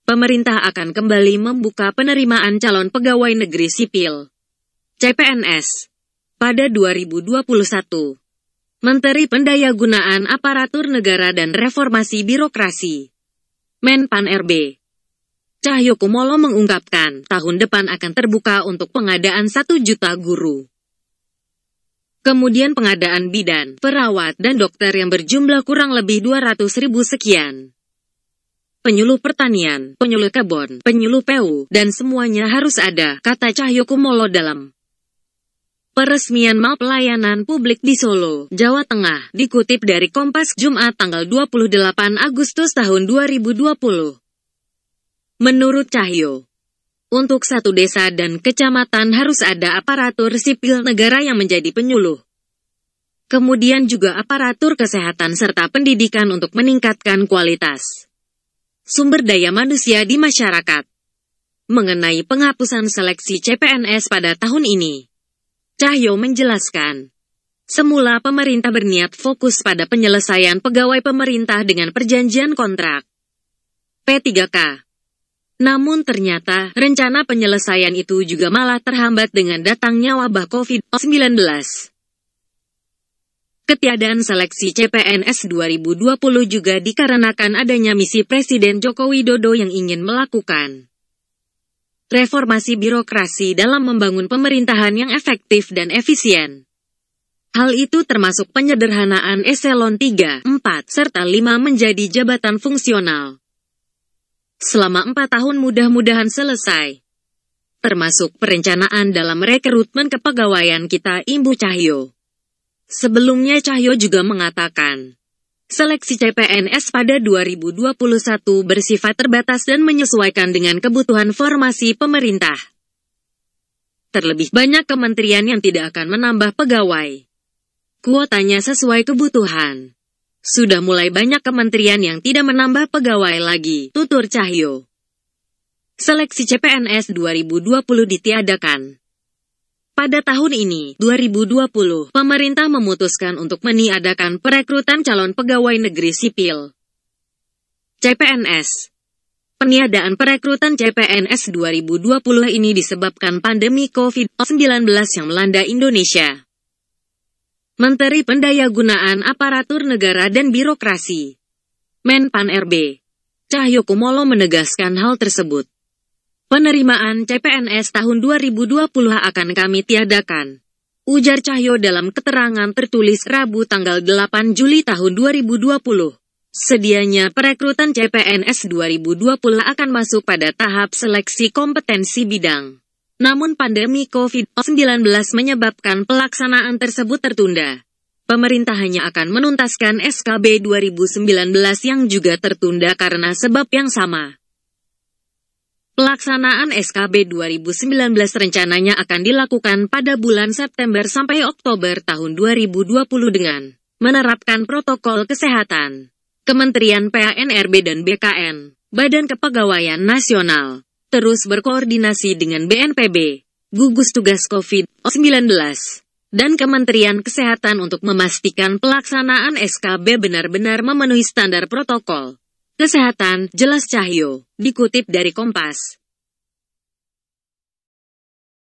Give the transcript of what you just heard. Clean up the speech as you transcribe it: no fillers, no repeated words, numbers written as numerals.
pemerintah akan kembali membuka penerimaan calon pegawai negeri sipil (CPNS) pada 2021. Menteri Pendayagunaan Aparatur Negara dan Reformasi Birokrasi Menpan-RB Cahyokumolo mengungkapkan tahun depan akan terbuka untuk pengadaan 1 juta guru. Kemudian pengadaan bidan, perawat, dan dokter yang berjumlah kurang lebih 200.000 sekian. Penyuluh pertanian, penyuluh kebun, penyuluh PU, dan semuanya harus ada, kata Cahyokumolo dalam peresmian Mal Pelayanan Publik di Solo, Jawa Tengah, dikutip dari Kompas Jumat tanggal 28 Agustus tahun 2020. Menurut Cahyo, untuk satu desa dan kecamatan harus ada aparatur sipil negara yang menjadi penyuluh. Kemudian juga aparatur kesehatan serta pendidikan untuk meningkatkan kualitas sumber daya manusia di masyarakat. Mengenai penghapusan seleksi CPNS pada tahun ini, Cahyo menjelaskan, semula pemerintah berniat fokus pada penyelesaian pegawai pemerintah dengan perjanjian kontrak P3K. Namun ternyata, rencana penyelesaian itu juga malah terhambat dengan datangnya wabah COVID-19. Ketiadaan seleksi CPNS 2020 juga dikarenakan adanya misi Presiden Joko Widodo yang ingin melakukan reformasi birokrasi dalam membangun pemerintahan yang efektif dan efisien. Hal itu termasuk penyederhanaan eselon 3, 4, serta 5 menjadi jabatan fungsional. Selama 4 tahun mudah-mudahan selesai. Termasuk perencanaan dalam rekrutmen kepegawaian kita, imbu Cahyo. Sebelumnya Cahyo juga mengatakan, seleksi CPNS pada 2021 bersifat terbatas dan menyesuaikan dengan kebutuhan formasi pemerintah. Terlebih banyak kementerian yang tidak akan menambah pegawai. Kuotanya sesuai kebutuhan. Sudah mulai banyak kementerian yang tidak menambah pegawai lagi, tutur Cahyo. Seleksi CPNS 2020 ditiadakan. Pada tahun ini, 2020, pemerintah memutuskan untuk meniadakan perekrutan calon pegawai negeri sipil CPNS. Peniadaan perekrutan CPNS 2020 ini disebabkan pandemi COVID-19 yang melanda Indonesia. Menteri Pendayagunaan Aparatur Negara dan Birokrasi Menpan-RB Cahyokumolo menegaskan hal tersebut. Penerimaan CPNS tahun 2020 akan kami tiadakan, ujar Cahyo dalam keterangan tertulis Rabu tanggal 8 Juli tahun 2020. Sedianya perekrutan CPNS 2020 akan masuk pada tahap seleksi kompetensi bidang. Namun pandemi COVID-19 menyebabkan pelaksanaan tersebut tertunda. Pemerintah hanya akan menuntaskan SKB 2019 yang juga tertunda karena sebab yang sama. Pelaksanaan SKB 2019 rencananya akan dilakukan pada bulan September sampai Oktober tahun 2020 dengan menerapkan protokol kesehatan. Kementerian PANRB dan BKN, Badan Kepegawaian Nasional, terus berkoordinasi dengan BNPB, gugus tugas COVID-19, dan Kementerian Kesehatan untuk memastikan pelaksanaan SKB benar-benar memenuhi standar protokol kesehatan, jelas Cahyo, dikutip dari Kompas.